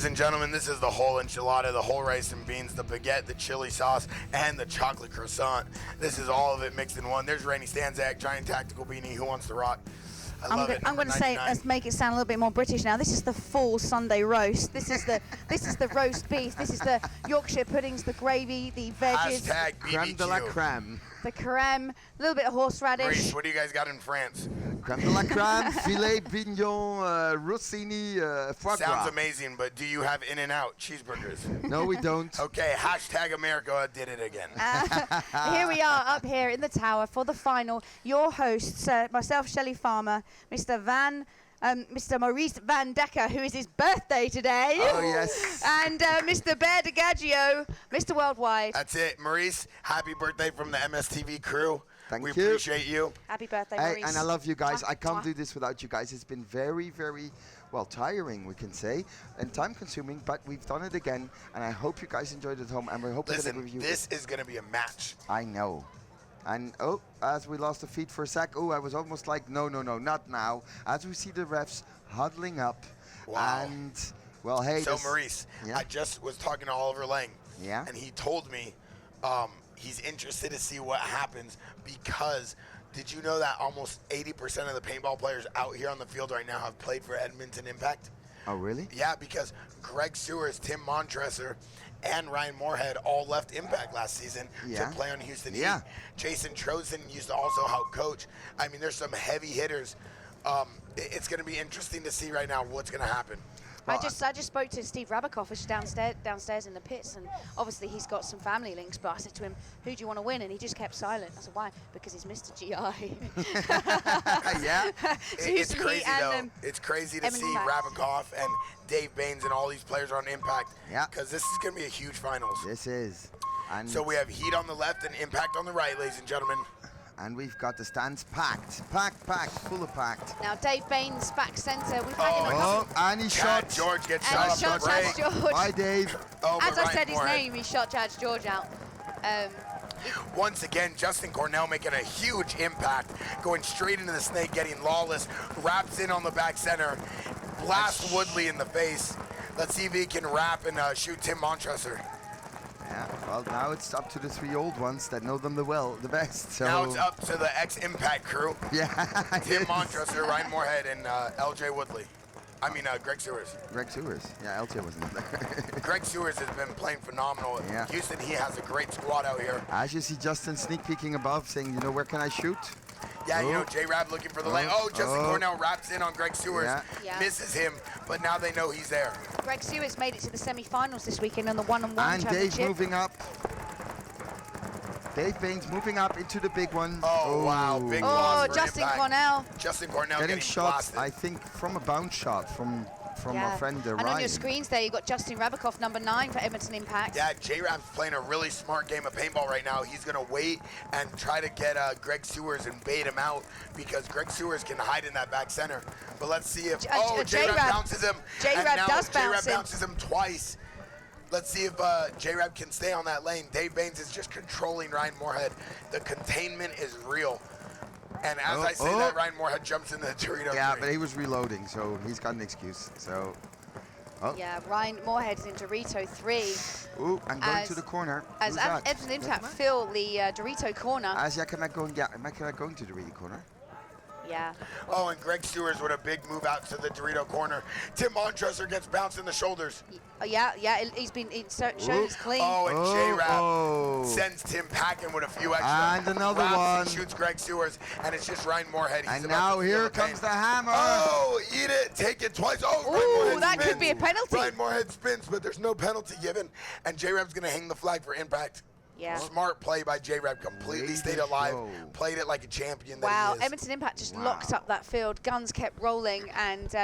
Ladies and gentlemen, this is the whole enchilada, the whole rice and beans, the baguette, the chili sauce, and the chocolate croissant. This is all of it mixed in one. There's Rainey Stanzak, Giant Tactical Beanie, Who Wants to Rock? I'm going to say, let's make it sound a little bit more British now. This is the full Sunday roast. This is the roast beef. This is the Yorkshire puddings, the gravy, the veggies. Hashtag BBQ. Creme de la creme. The creme, a little bit of horseradish. Maurice, what do you guys got in France? Creme de la creme, filet mignon, rossini, foie gras. Sounds amazing, but do you have In-N-Out cheeseburgers? No, we don't. Okay, hashtag America did it again. Here we are up here in the tower for the final. Your hosts, myself, Shelley Farmer, Mr. Maurice Van Decker, who is his birthday today. Oh, yes. And Mr. Bear DeGaggio, Mr. Worldwide. That's it. Maurice, happy birthday from the MSTV crew. Thank we you. appreciate you. Happy birthday, Hey, Maurice. and I love you guys. I can't do this without you guys. It's been very, very, well, tiring, we can say, and time-consuming, but we've done it again, and I hope you guys enjoyed it at home, and we hope we're going to Listen, review this is going to be a match. I know. And, oh, as we lost the feed for a sec, oh, I was almost like, no, not now. As we see the refs huddling up. Wow. And, well, hey. So, Maurice, yeah? I just was talking to Oliver Lang. Yeah? And he told me he's interested to see what happens because did you know that almost 80% of the paintball players out here on the field right now have played for Edmonton Impact? Oh, really? Yeah, because Greg Sewers, Tim Montresor, and Ryan Moorhead all left Impact last season to play on Houston Heat. Jason Trozen used to also help coach. I mean, there's some heavy hitters. It's going to be interesting to see right now what's going to happen. I just spoke to Steve Rabikoff, who's downstairs in the pits, and obviously he's got some family links, but I said to him, who do you want to win? And he just kept silent. I said, why? Because he's Mr. GI. Yeah. It's crazy, though. It's crazy to see Rabikoff and Dave Baines and all these players on Impact. Yeah. Because this is going to be a huge finals. This is. And so we have Heat on the left and Impact on the right, ladies and gentlemen. And we've got the stands packed, full of packed. Now Dave Baines back centre. We've had him a couple. And he shot. George gets and shot. He shot Judge George. Bye, Dave. As I said his name, he shot Judge George out. Once again, Justin Cornell making a huge impact, going straight into the snake, getting Lawless, wraps in on the back center, blasts Woodley in the face. Let's see if he can wrap and shoot Tim Montresor. Yeah, well, now it's up to the three old ones that know them the best. So. Now it's up to the ex-Impact crew. Yeah. Tim Montresor, Ryan Moorhead, and LJ Woodley. I mean, Greg Sewers. Greg Sewers. Yeah, LJ wasn't there. Greg Sewers has been playing phenomenal. Yeah. Houston, he has a great squad out here. As you see Justin sneak peeking above, saying, you know, where can I shoot? Yeah, you know, J-Rab looking for the lane. Oh, Justin Cornell wraps in on Greg Sewers. Misses him, but now they know he's there. Greg Sewers made it to the semi-finals this weekend on the one-on-one championship. And Dave's moving up. Dave Baines moving up into the big one. Oh, wow, big loss for Justin Impact. Cornell. Justin Cornell getting shot, blasted. I think, from a bounce shot from our friend Ryan. And on your screens there, you've got Justin Rabikoff, number 9 for Edmonton Impact. Yeah, J-Rab's playing a really smart game of paintball right now. He's going to wait and try to get Greg Sewers and bait him out because Greg Sewers can hide in that back center. But let's see if... J-Rab bounces him. J-Rab does bounce him. J-Rab bounces him twice. Let's see if J-Rab can stay on that lane. Dave Baines is just controlling Ryan Moorhead. The containment is real. And as I say that, Ryan Moorhead jumps in the Dorito. Yeah, but he was reloading, so he's got an excuse. So, yeah, Ryan Moorhead's in Dorito 3. Ooh, I'm going to the corner. As Edmonton Impact fill the Dorito corner. As am I going to the Dorito corner? Yeah. Oh, and Greg Sewers with a big move out to the Dorito corner. Tim Montresor gets bounced in the shoulders. Yeah, he's been shown he's clean. Oh, and J-Rab sends Tim packing with a few extra. And another one. Shoots Greg Sewers, and it's just Ryan Moorhead. And now here comes the hammer. Oh, eat it, take it twice. Oh, that could be a penalty. Ryan Moorhead spins, but there's no penalty given, and J-Rab's going to hang the flag for Impact. Yeah. Smart play by J-Rab, completely stayed alive, played it like a champion that he is. Edmonton Impact just locked up that field. Guns kept rolling, and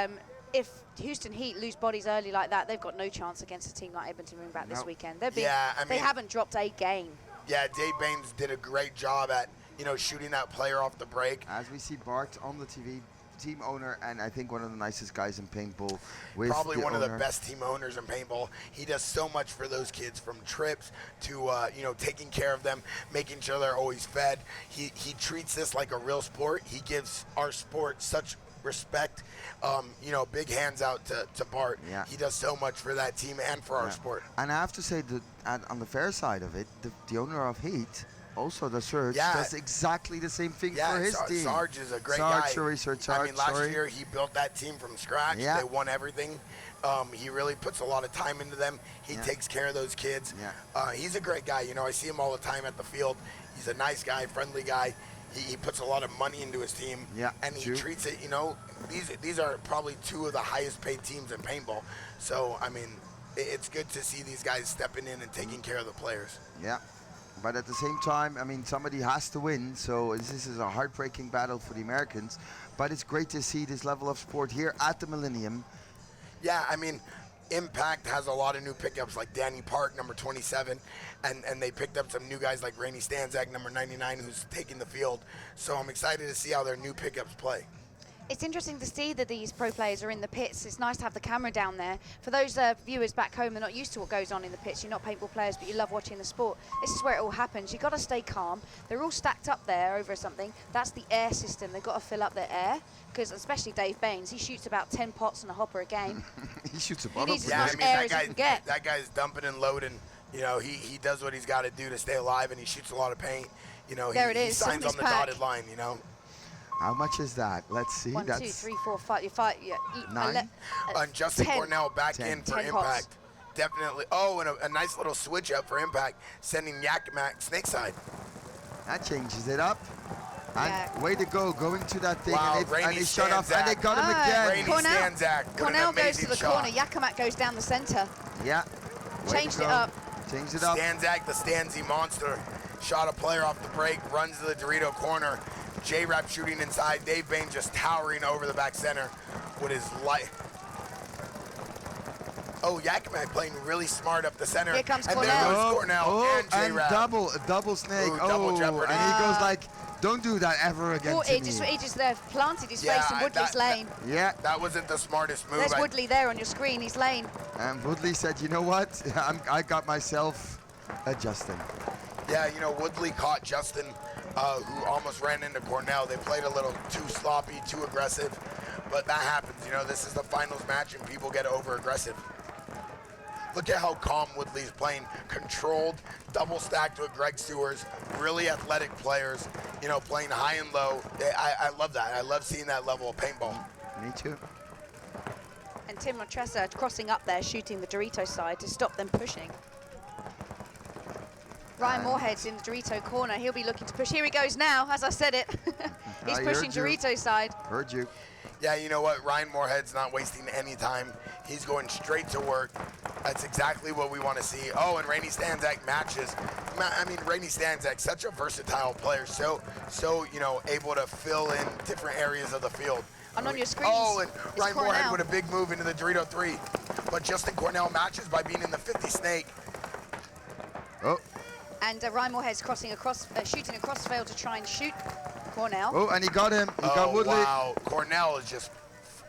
if Houston Heat lose bodies early like that, they've got no chance against a team like Edmonton Impact this weekend. They haven't dropped a game. Yeah, Dave Baines did a great job at, shooting that player off the break. As we see Bart on the TV, team owner, and I think one of the nicest guys in paintball. Probably one of the best team owners in paintball. He does so much for those kids, from trips to taking care of them, making sure they're always fed. He treats this like a real sport. He gives our sport such respect. You know, big hands out to Bart. Yeah. He does so much for that team and for our sport. And I have to say that on the fair side of it, the owner of Heat, also the Surge, does exactly the same thing for his team. Sarge is a great guy. Sarge, I mean, last year he built that team from scratch. Yeah. They won everything. He really puts a lot of time into them. He takes care of those kids. Yeah. He's a great guy. You know, I see him all the time at the field. He's a nice guy, friendly guy. He puts a lot of money into his team. Yeah, and he treats it, you know, these are probably two of the highest paid teams in paintball. So, I mean, it's good to see these guys stepping in and taking care of the players. Yeah. But at the same time, I mean, somebody has to win, so this is a heartbreaking battle for the Americans. But it's great to see this level of sport here at the Millennium. Yeah, I mean, Impact has a lot of new pickups like Danny Park, number 27, and they picked up some new guys like Rainey Stanzak, number 99, who's taking the field. So I'm excited to see how their new pickups play. It's interesting to see that these pro players are in the pits. It's nice to have the camera down there. For those viewers back home that are not used to what goes on in the pits, you're not paintball players, but you love watching the sport. This is where it all happens. You've got to stay calm. They're all stacked up there over something. That's the air system. They've got to fill up their air, because especially Dave Baines, he shoots about 10 pots and a hopper a game. He shoots a bottle. He needs as much air as he can get. That guy's dumping and loading. You know, he does what he's got to do to stay alive, and he shoots a lot of paint. You know, he signs on the dotted line, you know. How much is that? Let's see. 1, 2, 3, 4, 5. 9. Justin 10. Cornell back in for 10 Impact. pots. Definitely. Oh, and a nice little switch up for Impact, sending Yakima Snakeside. That changes it up. And way to go, going to that thing, wow, and they shut off, and they got him again. Rainey Stanzak. Cornell goes to the corner. Yakima goes down the center. Yeah. Changed it up. Changed it up. Stanzak, the Stanzy monster, shot a player off the break, runs to the Dorito corner. J-Rap shooting inside. Dave Bain just towering over the back center with his light. Oh, Yakima playing really smart up the center. Here comes and Cornell. there goes Cornell and J-Rap. double snake. Ooh, double jeopardy. And he goes like, don't do that ever again to me. He just planted his face in Woodley's lane. That wasn't the smartest move. There's Woodley there on your screen, his lane. And Woodley said, you know what? I got myself a Justin. Yeah, you know, Woodley caught Justin, who almost ran into Cornell. They played a little too sloppy, too aggressive, but that happens. You know, this is the finals match, and people get over-aggressive. Look at how calm Woodley's playing. Controlled, double stacked with Greg Sewers, really athletic players, you know, playing high and low. I love that. I love seeing that level of paintball. Me too. And Tim Montressa crossing up there, shooting the Dorito side to stop them pushing. Ryan Moorhead's in the Dorito corner. He'll be looking to push. Here he goes now, as I said it. He's pushing Dorito side. Heard you. Yeah, you know what? Ryan Moorhead's not wasting any time. He's going straight to work. That's exactly what we want to see. Oh, and Rainey Stanzak matches. I mean, Rainey Stanzak, such a versatile player. So you know, able to fill in different areas of the field. And on your screen. Oh, and Ryan Moorhead with a big move into the Dorito 3. But Justin Cornell matches by being in the 50 snake. Oh. And Ryan Moorhead's shooting a crossfail to try and shoot Cornell. Oh, and he got him. He got Woodley. Wow, Cornell is just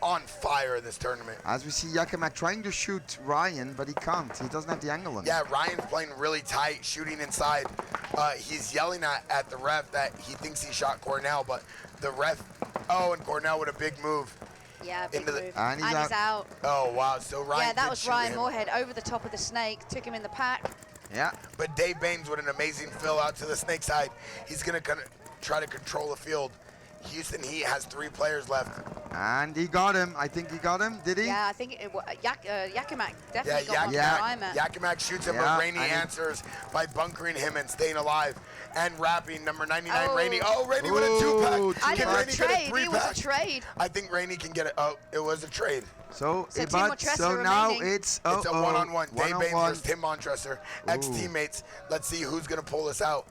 on fire this tournament. As we see Yakima trying to shoot Ryan, but he can't. He doesn't have the angle on him. Yeah, Ryan's playing really tight, shooting inside. He's yelling at the ref that he thinks he shot Cornell, but the ref, and Cornell with a big move. Yeah, big move. And he's out. Oh, wow, so Ryan Yeah, that was Ryan him. Moorhead over the top of the snake, took him in the pack. Yeah. But Dave Baines with an amazing fill out to the snake side. He's going to try to control the field. Houston Heat has 3 players left. And he got him. I think he got him. Did he? Yeah, I think Yakimak definitely got one. Yakimak shoots him, but Rainey answers by bunkering him and staying alive. And wrapping number 99, Rainey. Oh, Rainey with a 2-pack. I think it was a trade. It was a trade. I think Rainey can get it. Oh, it was a trade. So now now it's a one-on-one. Dave Baines versus Tim Montresor, ex-teammates. Let's see who's going to pull this out.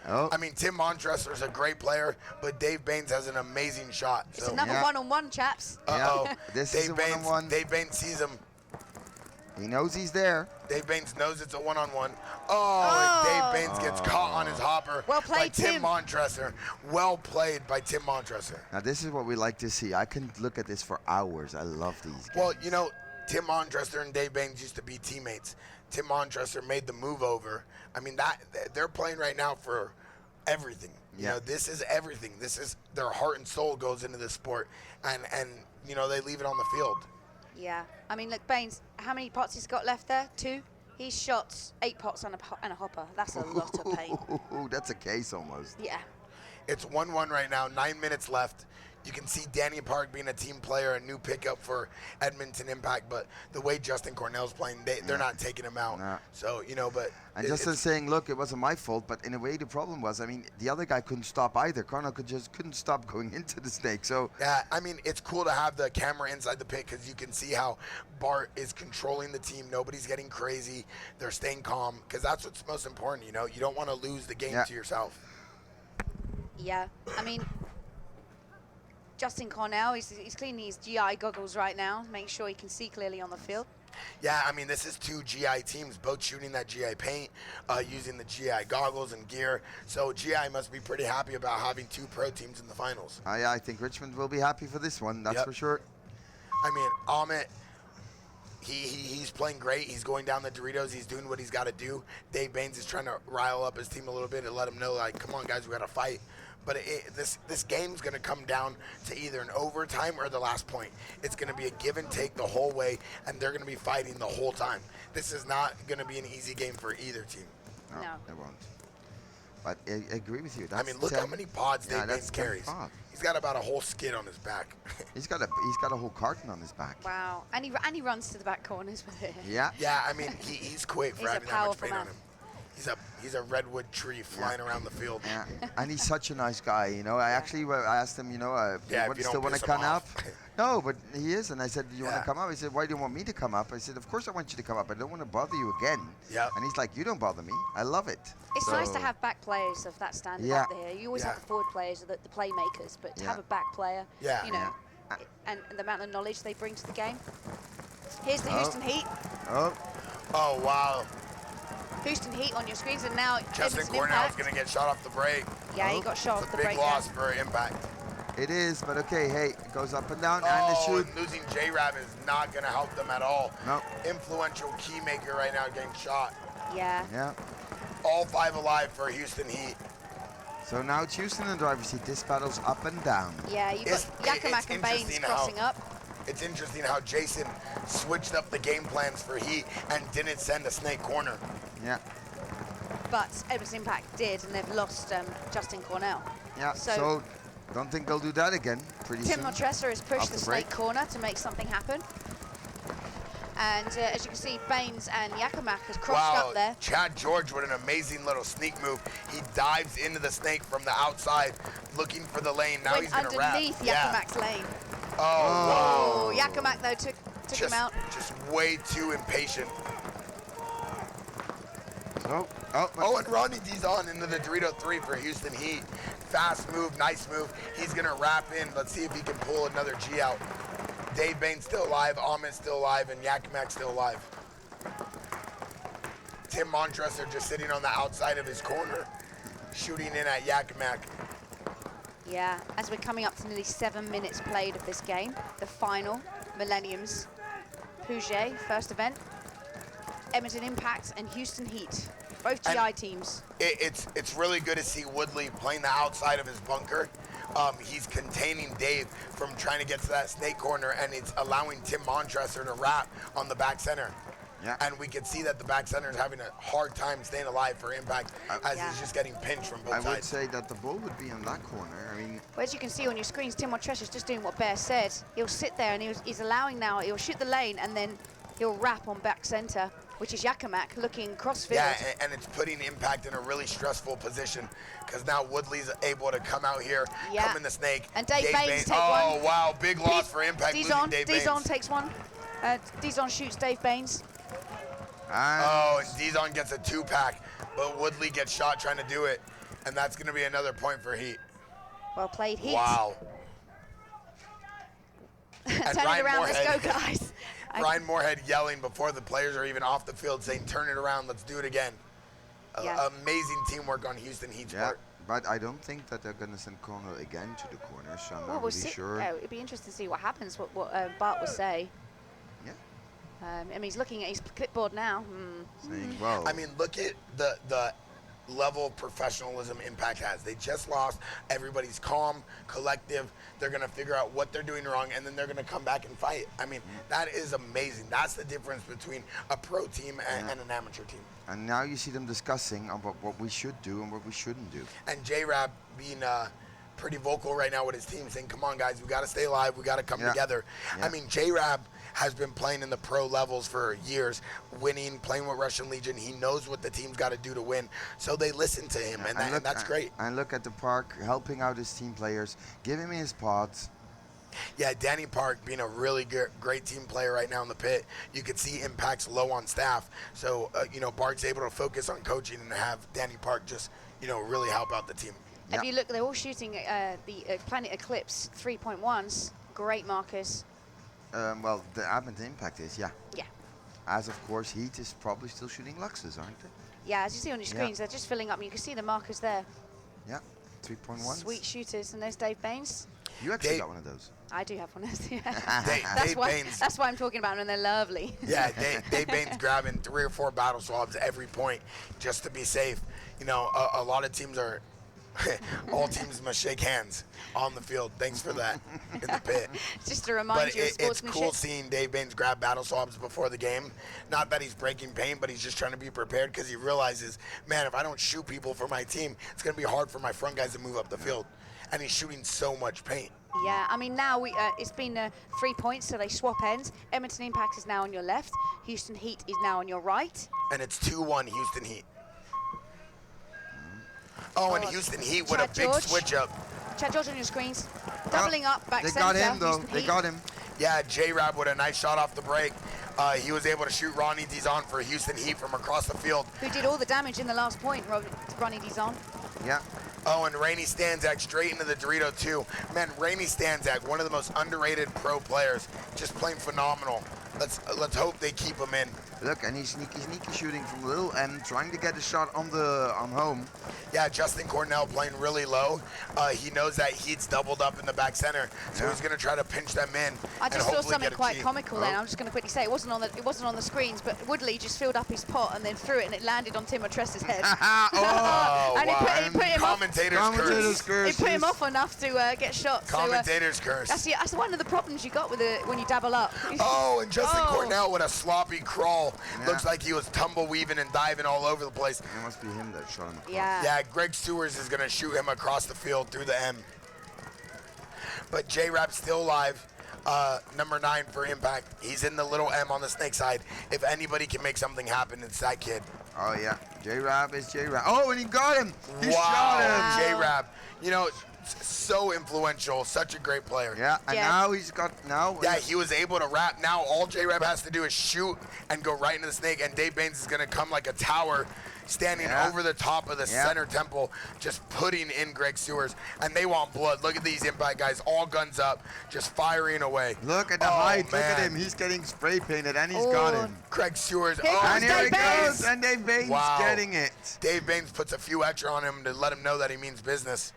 Oh. I mean, Tim Montresor is a great player, but Dave Baines has an amazing shot. It's another one-on-one, chaps. This is a one-on-one. Dave Baines sees him. He knows he's there. Dave Baines knows it's a one-on-one. And Dave Baines gets caught on his hopper. Well played, by Tim Montresor. Well played by Tim Montresor. Now, this is what we like to see. I can look at this for hours. I love these games. Well, you know, Tim Montresor and Dave Baines used to be teammates. Tim Montresor made the move over. I mean, they're playing right now for everything. You know, this is everything. This is their heart and soul goes into this sport, and you know, they leave it on the field. Yeah. I mean, look, Baines, how many pots he's got left there? 2? He's shot 8 pots and a hopper. That's a lot of paint. That's a case almost. Yeah. It's 1-1 right now, 9 minutes left. You can see Danny Park being a team player, a new pickup for Edmonton Impact, but the way Justin Cornell's playing, they're not taking him out. No. So, you know, but... And Justin saying, look, it wasn't my fault, but in a way the problem was, I mean, the other guy couldn't stop either. Cornell couldn't stop going into the snake, so... Yeah, I mean, it's cool to have the camera inside the pit because you can see how Bart is controlling the team. Nobody's getting crazy. They're staying calm because that's what's most important, you know? You don't want to lose the game to yourself. Yeah. I mean... Justin Cornell, he's cleaning his GI goggles right now, make sure he can see clearly on the field. Yeah, I mean, this is 2 GI teams, both shooting that GI paint, using the GI goggles and gear. So GI must be pretty happy about having 2 pro teams in the finals. Yeah, I think Richmond will be happy for this one, that's for sure. I mean, Amit, he's playing great. He's going down the Doritos. He's doing what he's got to do. Dave Baines is trying to rile up his team a little bit and let them know, like, come on, guys, we got to fight. But this game's going to come down to either an overtime or the last point. It's going to be a give and take the whole way, and they're going to be fighting the whole time. This is not going to be an easy game for either team. No. It won't. But I agree with you. I mean, look how many pods Dave Baines carries. He's got about a whole skid on his back. he's got a whole carton on his back. Wow. And he runs to the back corners with it. Yeah. Yeah, I mean, he's quick for having that much paint on him. He's a redwood tree flying around the field. Yeah, and he's such a nice guy, you know. I actually asked him, you know, still want to come up? No, but he is, and I said, do you want to come up? He said, why do you want me to come up? I said, of course I want you to come up. I don't want to bother you again. Yeah. And he's like, you don't bother me. I love it. It's nice to have back players of that standard up there. You always have the forward players, the playmakers, but to have a back player, you know, and the amount of knowledge they bring to the game. Here's the Houston Heat. Oh, wow. Houston Heat on your screens, and now Justin Cornell's going to get shot off the break. Yeah, he got shot off the break. It's a big loss for Impact. It is, but okay, hey, it goes up and down, and the shoot. And losing J-Rab is not going to help them at all. No. Influential key maker right now getting shot. Yeah. Yeah. All 5 alive for Houston Heat. So now it's Houston in the driver's seat. This battle's up and down. Yeah, you've got Yakamak and Baines crossing up. It's interesting how Jason switched up the game plans for Heat and didn't send a snake corner. Yeah. But Edmonton Impact did, and they've lost Justin Cornell. Yeah, so don't think they'll do that again pretty soon. Tim Montressor has pushed the snake corner to make something happen. And as you can see, Baines and Yakamak has crossed up there. Chad George with an amazing little sneak move. He dives into the snake from the outside, looking for the lane. Now he's going to wrap. Underneath Yakamak's lane. Oh, wow. Yakamak, though, took him out. Just way too impatient. And Ronnie Dizon into the Dorito 3 for Houston Heat. Fast move, nice move. He's going to wrap in. Let's see if he can pull another G out. Dave Baines still alive, Ahmed still alive, and Yakamak still alive. Tim Montressor just sitting on the outside of his corner, shooting in at Yakamak. Yeah, as we're coming up to nearly 7 minutes played of this game, the final, Millennium's Puget, first event, Edmonton Impact and Houston Heat, both GI teams. It's really good to see Woodley playing the outside of his bunker. He's containing Dave from trying to get to that snake corner, and it's allowing Tim Montressor to wrap on the back center. Yeah. And we can see that the back center is having a hard time staying alive for Impact as he's just getting pinched from both sides. I would say that the ball would be in that corner. I mean, well, as you can see on your screens, Tim Montressor is just doing what Bear said. He'll sit there and he's allowing now, he'll shoot the lane and then he'll wrap on back center, which is Yakamak looking crossfield. Yeah, and it's putting Impact in a really stressful position because now Woodley's able to come out here, come in the snake. And Dave Baines take one. Oh, wow, big loss for Impact losing Dave Baines. Dizon takes one. Dizon shoots Dave Baines. And Dizon gets a 2-pack, but Woodley gets shot trying to do it, and that's going to be another point for Heat. Well played, Heat. Wow. Turn it around, let's go, guys. Ryan Moorhead yelling before the players are even off the field, saying, turn it around, let's do it again. Amazing teamwork on Houston Heat's part. But I don't think that they're going to send Cornell again to the corner, so I'm not really sure. It'd be interesting to see what happens, what Bart will say. Yeah. I mean, he's looking at his clipboard now. Saying, well. I mean, look at the level of professionalism Impact has. They just lost. Everybody's calm, collective. They're going to figure out what they're doing wrong, and then they're going to come back and fight. I mean, that is amazing. That's the difference between a pro team and an amateur team. And now you see them discussing about what we should do and what we shouldn't do. And J-Rab being pretty vocal right now with his team, saying, come on, guys, we got to stay alive. We got to come together. I mean, J-Rab has been playing in the pro levels for years, winning, playing with Russian Legion. He knows what the team's got to do to win, so they listen to him, and that's great. And look at the Park helping out his team players, giving me his pods. Yeah, Danny Park being a really great team player right now in the pit. You could see Impact's low on staff, so Bart's able to focus on coaching and have Danny Park just really help out the team. If you look, they're all shooting the Planet Eclipse 3.1s. Great markers. Well, the Edmonton Impact is, yeah. Yeah. As of course, Heat is probably still shooting Luxes, aren't they? Yeah, as you see on your screens, they're just filling up. And you can see the markers there. Yeah, 3.1. Sweet shooters, and there's Dave Baines. You actually got one of those. I do have one of those. Yeah. That's why I'm talking about them, and they're lovely. Yeah, Dave Baines grabbing 3 or 4 battle swabs every point just to be safe. A lot of teams are. All teams must shake hands on the field. Thanks for that in the pit. Just to remind you of sportsmanship. It's cool seeing Dave Baines grab battle swabs before the game. Not that he's breaking paint, but he's just trying to be prepared because he realizes, man, if I don't shoot people for my team, it's going to be hard for my front guys to move up the field. And he's shooting so much paint. Yeah, I mean, now it's been 3 points, so they swap ends. Edmonton Impact is now on your left. Houston Heat is now on your right. And it's 2-1 Houston Heat. Oh, and Houston Heat with a big switch up. Chad George on your screens. Doubling up back center. They got him, though. They got him. Yeah, J-Rab with a nice shot off the break. He was able to shoot Ronnie Dizon for Houston Heat from across the field. Who did all the damage in the last point, Ronnie Dizon. Yeah. Oh, and Rainey Stanzak straight into the Dorito, too. Man, Rainey Stanzak, one of the most underrated pro players, just playing phenomenal. Let's hope they keep him in. Look, and he's sneaky shooting from little end, trying to get a shot on home. Yeah, Justin Cornell playing really low. He knows that Heat's doubled up in the back center, so he's going to try to pinch them in. I just saw something quite comical then. I'm just going to quickly say it wasn't on the screens, but Woodley just filled up his pot and then threw it, and it landed on Tim Montrese's head. And he put him off. Commentator's curse. It put him off enough to get shot. Commentator's curse. That's one of the problems you got with when you double up. Oh, and Justin Cornell with a sloppy crawl. Looks like he was tumble-weaving and diving all over the place. It must be him that shot him across. Yeah, Greg Sewers is going to shoot him across the field through the M. But J-Rap's still alive. Number 9 for Impact. He's in the little M on the snake side. If anybody can make something happen, it's that kid. Oh, yeah. J-Rab is J-Rab. Oh, and he got him. He shot him. J-Rab. So influential, such a great player. Yeah, and now he's got Yeah, he was able to wrap. Now all J-Rab has to do is shoot and go right into the snake, and Dave Baines is going to come like a tower, standing over the top of the center temple, just putting in Greg Sewers, and they want blood. Look at these Impact guys, all guns up, just firing away. Look at the height. Look at him. He's getting spray painted, and he's got him. Greg Sewers. And here he goes, and Dave Baines getting it. Dave Baines puts a few extra on him to let him know that he means business.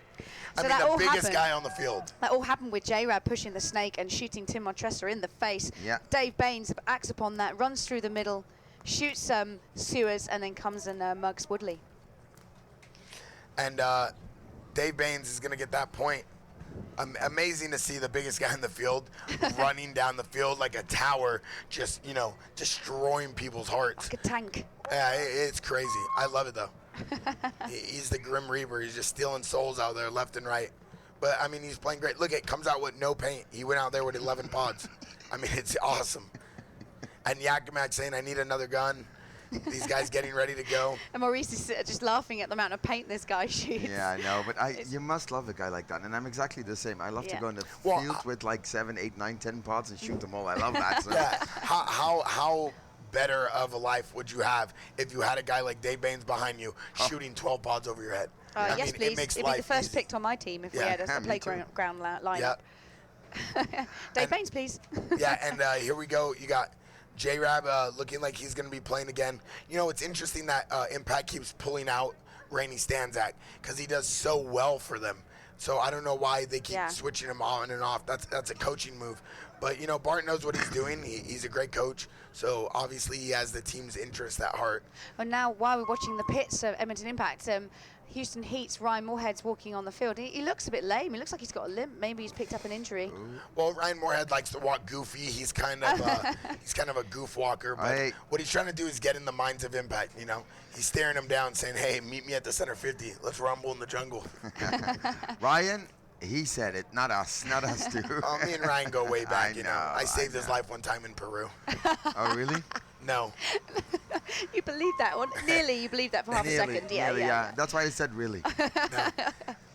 So the biggest guy on the field. That all happened with J-Rab pushing the snake and shooting Tim Montressor in the face. Yeah. Dave Baines acts upon that, runs through the middle, shoots Sewers, and then comes and mugs Woodley. And Dave Baines is going to get that point. Amazing to see the biggest guy in the field running down the field like a tower, just, destroying people's hearts. Like a tank. Yeah, it's crazy. I love it, though. He's the Grim Reaper. He's just stealing souls out there left and right. But, I mean, he's playing great. Look, it comes out with no paint. He went out there with 11 pods. I mean, it's awesome. And Yakimak saying, I need another gun. These guys getting ready to go. And Maurice is just laughing at the amount of paint this guy shoots. Yeah, I know. But you must love a guy like that. And I'm exactly the same. I love to go in the field with like 7, 8, 9, 10 pods and shoot them all. I love that. So. Yeah. How better of a life would you have if you had a guy like Dave Baines behind you shooting 12 pods over your head? Yes, please. It'd be the first picked on my team if we had a playground lineup. Dave Baines, please. Yeah, and here we go. You got J-Rab looking like he's going to be playing again. It's interesting that Impact keeps pulling out Rainey Stanzak because he does so well for them. So I don't know why they keep switching him on and off. That's a coaching move. But, you know, Bart knows what he's doing. He's a great coach. So, obviously, he has the team's interest at heart. And now, while we're watching the pits of Edmonton Impact, Houston Heat's Ryan Moorhead's walking on the field. He looks a bit lame. He looks like he's got a limp. Maybe he's picked up an injury. Well, Ryan Moorhead likes to walk goofy. He's kind of a goof walker. But what he's trying to do is get in the minds of Impact, you know. He's staring them down saying, hey, meet me at the center 50. Let's rumble in the jungle. Ryan, he said it, not us too. Oh, me and Ryan go way back, you know. I saved his life one time in Peru. Oh, really? No. You believe that one? Nearly, you believed that for half a second. Yeah. That's why I said really. No.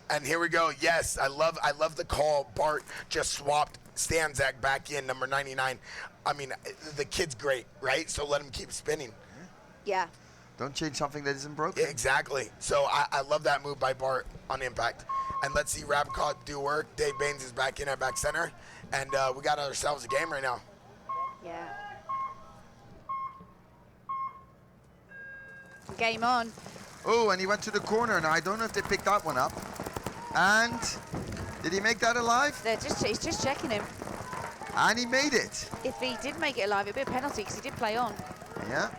And here we go. Yes, I love the call. Bart just swapped Stanzak back in, number 99. I mean, the kid's great, right? So let him keep spinning. Yeah. Don't change something that isn't broken. Yeah, exactly. So I love that move by Bart on Impact. And let's see Rabcott do work. Dave Baines is back in at back center. And we got ourselves a game right now. Yeah. Game on. Oh, and he went to the corner. Now, I don't know if they picked that one up. And did he make that alive? He's just checking him. And he made it. If he did make it alive, it'd be a penalty because he did play on. Yeah.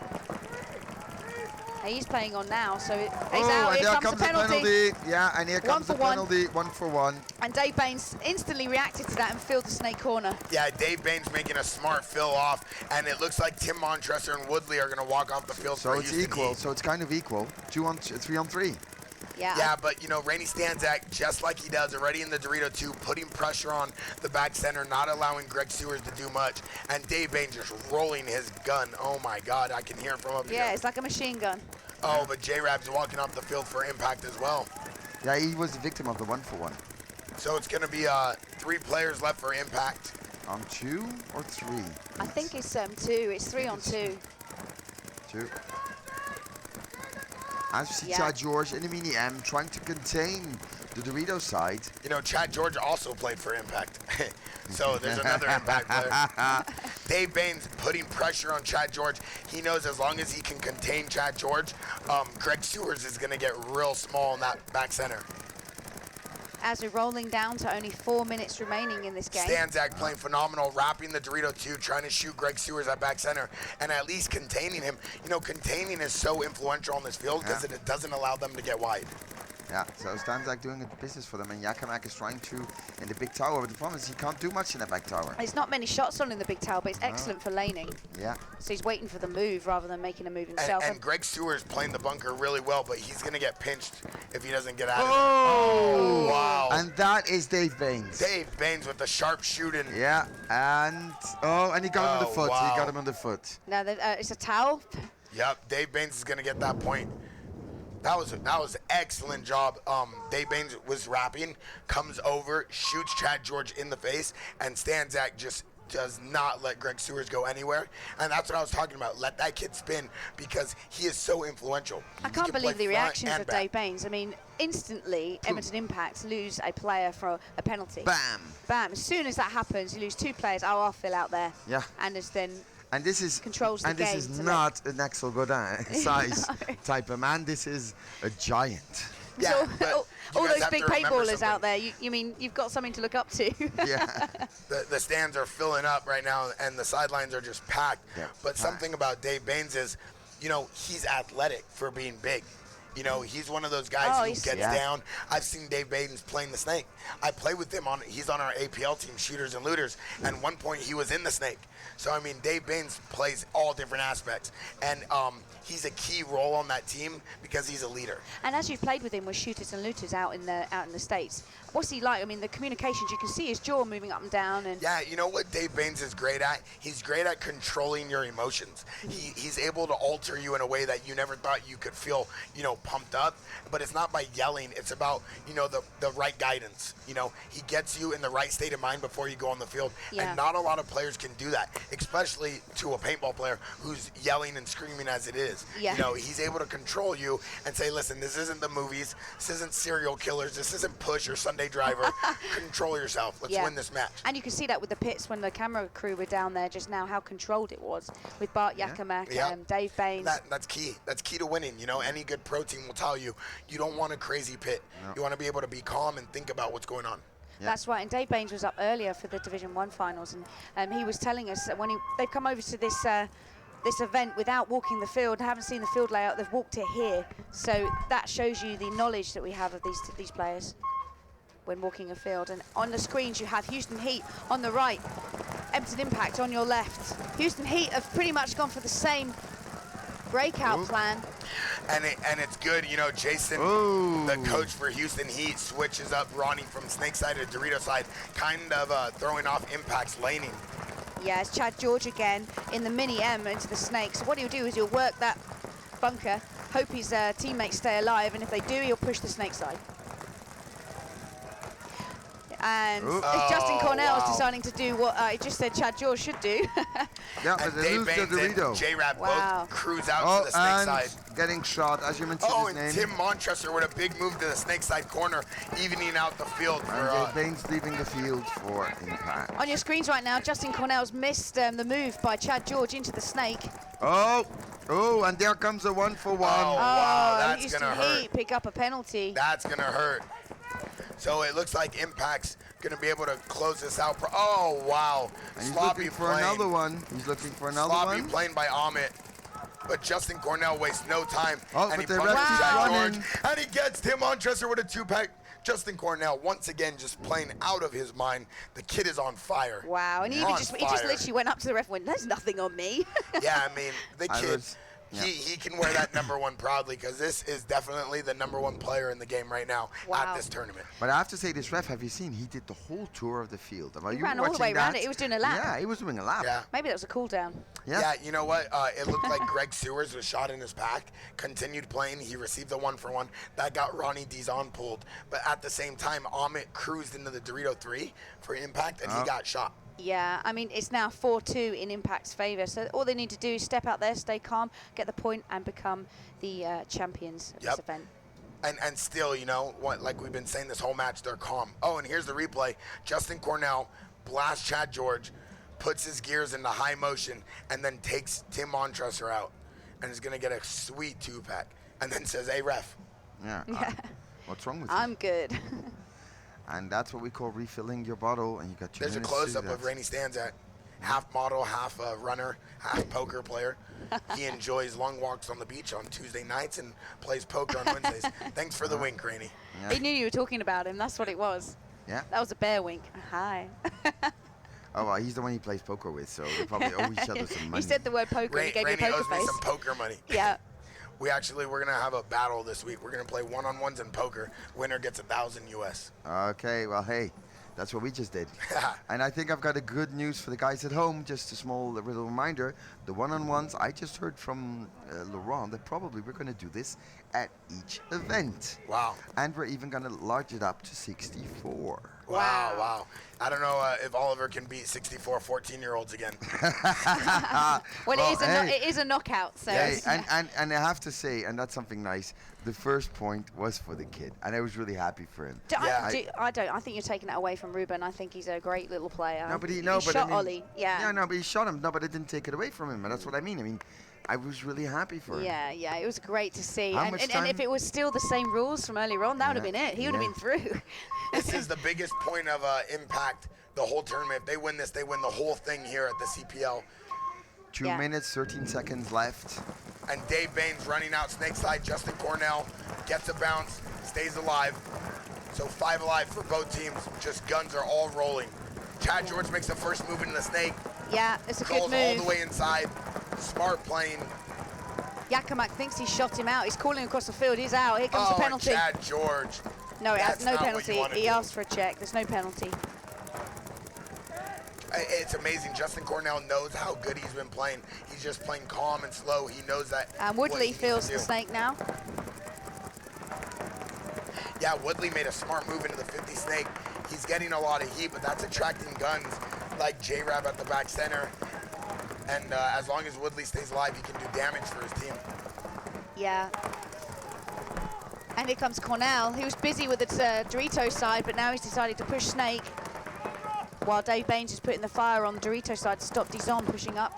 He's playing on now, so he's and out. Here there comes the penalty. Yeah, and here comes the penalty. 1 for 1. And Dave Baines instantly reacted to that and filled the snake corner. Yeah, Dave Baines making a smart fill off, and it looks like Tim Montresor and Woodley are going to walk off the field. So it's equal. So it's kind of equal. 3 on 3. Yeah. Yeah, but, you know, Rainey Stanzak, just like he does already in the Dorito 2, putting pressure on the back center, not allowing Greg Sewers to do much, and Dave Baines just rolling his gun. Oh, my God, I can hear it from up here. Yeah, it's like a machine gun. Oh, but J-Rab's walking off the field for Impact as well. Yeah, he was the victim of the 1 for 1. So it's going to be 3 players left for Impact. On 2 or 3? I think it's 2. It's 3 on 2. 2. As we see Chad George in the mini M trying to contain the Dorito side. You know, Chad George also played for Impact. So there's another Impact player. Dave Baines putting pressure on Chad George. He knows as long as he can contain Chad George, Greg Sewers is going to get real small in that back center. As we're rolling down to only 4 minutes remaining in this game. Stanzak playing phenomenal, wrapping the Dorito 2, trying to shoot Greg Sewers at back center, and at least containing him. You know, containing is so influential on this field because it doesn't allow them to get wide. Yeah, so Stanzak doing the business for them, and Yakamak is trying to in the big tower, but the problem is he can't do much in that back tower. There's not many shots on in the big tower, but it's excellent for laning. Yeah. So he's waiting for the move rather than making a move himself. And Greg Sewers playing the bunker really well, but he's going to get pinched if he doesn't get out of it. Oh, wow. And that is Dave Baines. Dave Baines with the sharp shooting. Yeah, and he got him on the foot. Wow. He got him on the foot. Now it's a towel. Yep, Dave Baines is going to get that point. That was an excellent job. Dave Baines was rapping, comes over, shoots Chad George in the face, and Stanzak just does not let Greg Sewers go anywhere. And that's what I was talking about. Let that kid spin because he is so influential. I can't believe the reactions of Dave Baines. I mean, instantly, Edmonton Impact lose a player for a penalty. Bam. Bam. As soon as that happens, you lose 2 players. I'll fill out there. Yeah. And then and this is controls the game. And this is not an Axel Godin size type of man. This is a giant. Yeah, so, all those big paintballers out there, you mean you've got something to look up to. Yeah. The stands are filling up right now, and the sidelines are just packed. Yeah, but something about Dave Baines is, you know, he's athletic for being big. You know, he's one of those guys who gets down. I've seen Dave Baines playing the snake. I play with him he's on our APL team, Shooters and Looters, and at one point he was in the snake. So, I mean, Dave Baines plays all different aspects, and he's a key role on that team because he's a leader. And as you've played with him with Shooters and Looters out in the States, what's he like? I mean, the communications, you can see his jaw moving up and down. And yeah, you know what Dave Baines is great at? He's great at controlling your emotions. He's able to alter you in a way that you never thought you could feel, you know, pumped up. But it's not by yelling. It's about, you know, the right guidance. You know, he gets you in the right state of mind before you go on the field. Yeah. And not a lot of players can do that, especially to a paintball player who's yelling and screaming as it is. Yeah. You know, he's able to control you and say, listen, this isn't the movies. This isn't serial killers. This isn't Push or Sunday Driver. Control yourself. Let's win this match. And you can see that with the pits when the camera crew were down there just now, how controlled it was with Bart Yakamak and Dave Baines. That's key. That's key to winning. You know, any good pro team will tell you, you don't want a crazy pit. No. You want to be able to be calm and think about what's going on. That's right, and Dave Baines was up earlier for the Division 1 finals, and he was telling us that when they've come over to this this event without walking the field, haven't seen the field layout, they've walked it here. So that shows you the knowledge that we have of these players when walking a field. And on the screens you have Houston Heat on the right, Edmonton Impact on your left. Houston Heat have pretty much gone for the same breakout plan. And it's good, you know, Jason, the coach for Houston Heat, switches up Ronnie from snake side to Dorito side, kind of throwing off Impact's laning. Yeah, it's Chad George again in the mini M into the snake. So what he'll do is he'll work that bunker, hope his teammates stay alive, and if they do, he'll push the snake side. And Justin Cornell's deciding to do what I just said Chad George should do. Yeah, but they lose the Dorito. J-Rab both cruise out to the snake side. Getting shot, as you mentioned his name. And Tim Montressor with a big move to the snake side corner, evening out the field. And Baines leaving the field for Impact. On your screens right now, Justin Cornell's missed the move by Chad George into the snake. Oh, and there comes a 1-for-1. Oh, wow, that's Houston going to hurt. Heat pick up a penalty. That's going to hurt. So it looks like Impact's going to be able to close this out. Oh, wow. And he's looking for another one. He's looking for another one. Sloppy playing by Amit. But Justin Cornell wastes no time. Oh, and but he the ref punches keeps Chad running. George. And he gets Tim Montressor with a 2-pack. Justin Cornell, once again, just playing out of his mind. The kid is on fire. Wow, and he just literally went up to the ref and went, there's nothing on me. Yeah, I mean, the kid... He can wear that #1 proudly, because this is definitely the #1 player in the game right now at this tournament. But I have to say, this ref, have you seen? He did the whole tour of the field. He ran all the way around it. He was doing a lap. Yeah, he was doing a lap. Yeah. Maybe that was a cool down. Yeah, you know what? It looked like Greg Sewers was shot in his pack, continued playing. He received the 1-for-1. That got Ronnie Dizon pulled. But at the same time, Amit cruised into the Dorito 3 for Impact, and he got shot. Yeah, I mean, it's now 4-2 in Impact's favor. So all they need to do is step out there, stay calm, get the point, and become the champions of this event. And still, you know, like we've been saying this whole match, they're calm. Oh, and here's the replay. Justin Cornell blasts Chad George, puts his gears into high motion, and then takes Tim Montressor out, and is going to get a sweet 2-pack. And then says, hey, ref. Yeah. What's wrong with you? I'm good. And that's what we call refilling your bottle, and you got 2 minutes. There's a close-up of Rainey Stanzak. Half model, half runner, half poker player. He enjoys long walks on the beach on Tuesday nights and plays poker on Wednesdays. Thanks for the wink, Rainey. Yeah. He knew you were talking about him. That's what it was. Yeah. That was a bear wink. Hi. Oh, well, he's the one he plays poker with, so they probably owe each other some money. He said the word poker and he gave Rainey me a poker owes face. me some poker money. Yeah. We're going to have a battle this week. We're going to play one-on-ones in poker. Winner gets 1,000 US. Okay, well, hey, that's what we just did. And I think I've got a good news for the guys at home. Just a small little reminder. The one-on-ones, I just heard from Laurent that probably we're going to do this at each event. Wow. And we're even going to large it up to 64. Wow. I don't know if Oliver can beat 64 14-year-olds again. Well, it is a knockout. So. Yeah, and I have to say, and that's something nice, the first point was for the kid, and I was really happy for him. I think you're taking that away from Ruben. I think he's a great little player. No, but he shot Ollie. Yeah. Yeah, no, but he shot him. No, but it didn't take it away from him, and that's what I mean. I mean, I was really happy for him. Yeah, it was great to see. How And if it was still the same rules from earlier on, that would have been it. He would have been through. This is the biggest point of Impact the whole tournament. If they win this, they win the whole thing here at the CPL. 2 minutes, 13 seconds left. And Dave Baines running out snake side. Justin Cornell gets a bounce, stays alive. So 5 alive for both teams. Just guns are all rolling. Chad George makes the first move into the snake. Yeah, it's a good move. Goes all the way inside. Smart playing. Yakimak thinks he shot him out. He's calling across the field. He's out. Here comes the penalty. Chad George. No, it has no penalty. He asked for a check. There's no penalty. It's amazing. Justin Cornell knows how good he's been playing. He's just playing calm and slow. He knows that. And Woodley feels the snake now. Yeah, Woodley made a smart move into the 50 snake. He's getting a lot of heat, but that's attracting guns like J-Rab at the back center. And as long as Woodley stays alive, he can do damage for his team. Yeah. And here comes Cornell. He was busy with the Dorito side, but now he's decided to push snake. While Dave Baines is putting the fire on the Dorito side to stop Dizon pushing up.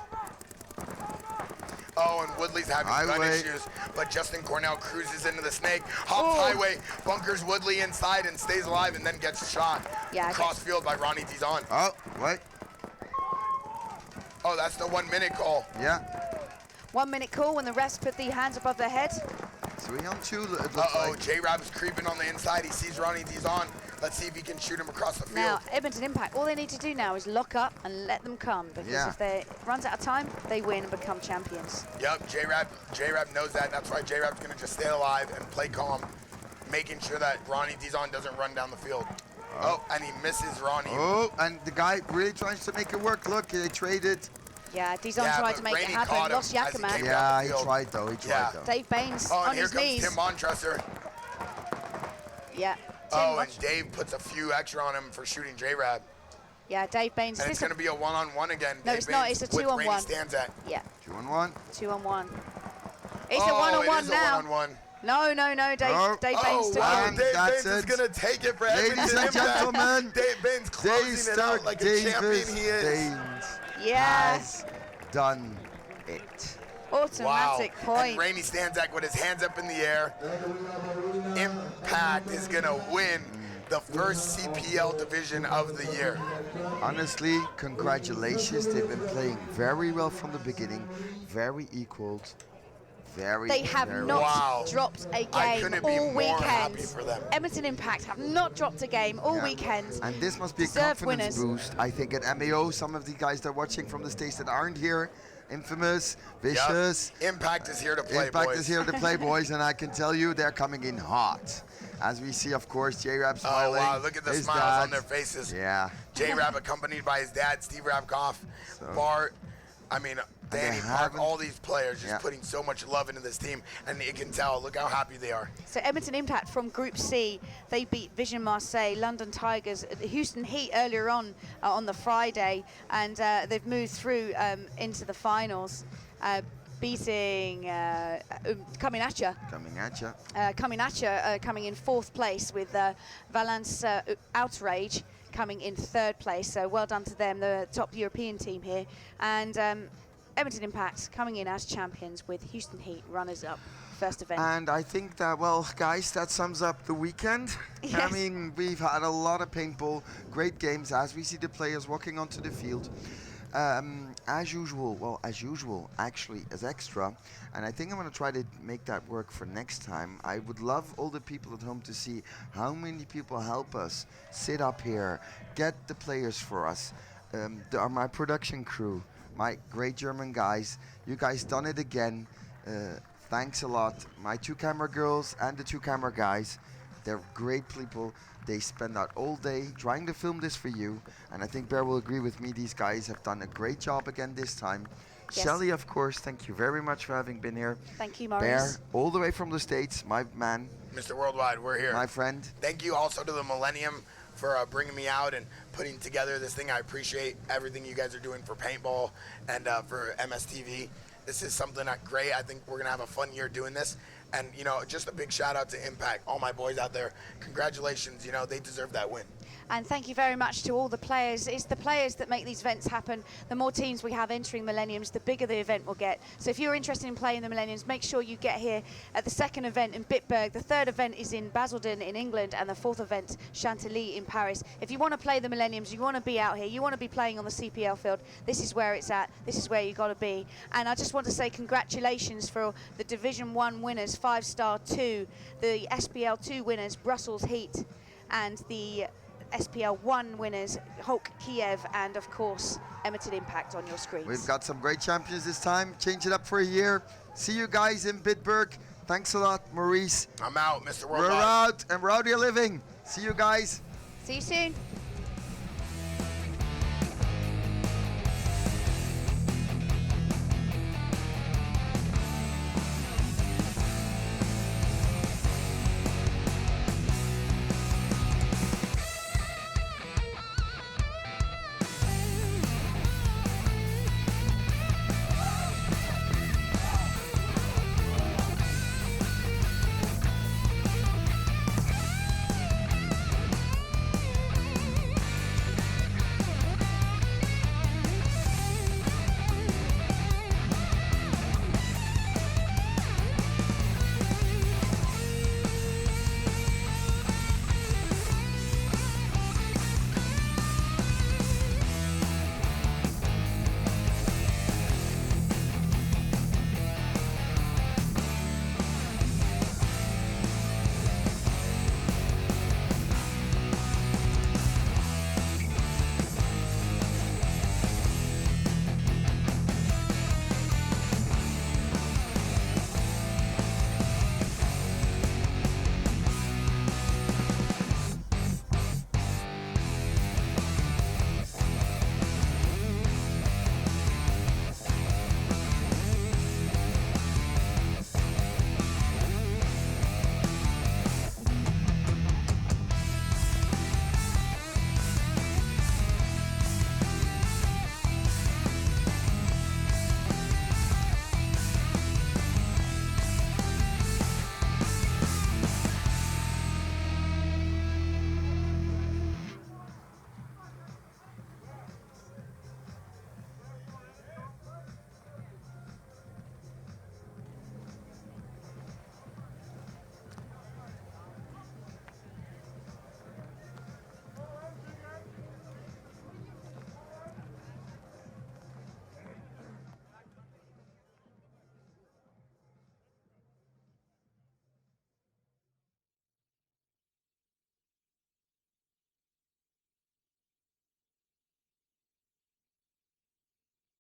Oh, and Woodley's having gun issues, but Justin Cornell cruises into the snake, hops highway, bunkers Woodley inside and stays alive, and then gets shot cross field by Ronnie Dizon. Oh, what? Oh, that's the 1 minute call. Yeah. 1 minute call when the rest put the hands above their head. 3 on 2, it looks like. J-Rab's creeping on the inside. He sees Ronnie Dizon. Let's see if he can shoot him across the field. Now, Edmonton Impact, all they need to do now is lock up and let them come, because if they runs out of time, they win and become champions. Yep, J-Rab knows that. That's why J-Rab's going to just stay alive and play calm, making sure that Ronnie Dizon doesn't run down the field. Oh, and he misses Ronnie. Oh, and the guy really tries to make it work. Look, they traded. Yeah, Dizon tried to make it happen. Lost Yakima. Yeah, he tried though. He tried though. Dave Baines on his knees. Tim Montresor. Yeah. And Dave puts a few extra on him for shooting J-Rab. Yeah, Dave Baines. And it's going to be a one-on-one again. No, it's not. It's a 2-on-1. Yeah. 2-on-1. 2-on-1. It's a one-on-one now. One-on-one. No. Dave Baines took it. Dave Baines is going to take it for Edmonton. Ladies and gentlemen, Dave Baines closing it out like a champion he is. Has done it. Automatic point. And Rainey Stanzak with his hands up in the air. Impact is going to win the first CPL division of the year. Honestly, congratulations. They've been playing very well from the beginning. Very equaled. They have not dropped a game all weekend. Edmonton Impact have not dropped a game all weekend. And this must be a confidence boost, I think, at MAO. Some of the guys that are watching from the States that aren't here, Infamous, Vicious. Impact is here to play, Impact is here to play, boys, and I can tell you they're coming in hot. As we see, of course, J-Rab smiling. Oh, wow, look at the smiles on their faces. Yeah. J-Rab accompanied by his dad, Steve Rabkoff, Bart, Danny Park, all these players just putting so much love into this team, and you can tell, look how happy they are. So Edmonton Impact from Group C, they beat Vision Marseille, London Tigers, the Houston Heat earlier on the Friday, and they've moved through into the finals, beating Coming At Ya. Coming in 4th place with Valence Outrage coming in 3rd place. So well done to them, the top European team here. And Edmonton Impact coming in as champions with Houston Heat runners-up, first event. And I think that, well, guys, that sums up the weekend. Yes. I mean, we've had a lot of paintball, great games as we see the players walking onto the field. As usual, actually, as extra, and I think I'm going to try to make that work for next time. I would love all the people at home to see how many people help us sit up here, get the players for us. My production crew, my great German guys, you guys done it again. Thanks a lot. My 2 camera girls and the 2 camera guys, they're great people. They spend out all day trying to film this for you, and I think Bear will agree with me. These guys have done a great job again this time. Yes. Shelly, of course, thank you very much for having been here. Thank you, Maurice. Bear, all the way from the States, my man. Mr. Worldwide, we're here. My friend. Thank you also to the Millennium for bringing me out and putting together this thing. I appreciate everything you guys are doing for Paintball and for MSTV. This is something great. I think we're going to have a fun year doing this. And, just a big shout out to Impact, all my boys out there. Congratulations, they deserve that win. And thank you very much to all the players. It's the players that make these events happen. The more teams we have entering Millenniums, the bigger the event will get. So if you're interested in playing the Millenniums, make sure you get here at the 2nd event in Bitburg. The 3rd event is in Basildon in England, and the 4th event, Chantilly in Paris. If you want to play the Millenniums, you want to be out here, you want to be playing on the CPL field, this is where it's at. This is where you got to be. And I just want to say congratulations for the Division 1 winners, 5-star 2, the SPL 2 winners, Brussels Heat, and the SPL 1 winners, Hulk Kiev, and of course, Edmonton Impact on your screens. We've got some great champions this time. Change it up for a year. See you guys in Bitburg. Thanks a lot, Maurice. I'm out, Mr. Worldwide. We're out, and we're out here living. See you guys. See you soon.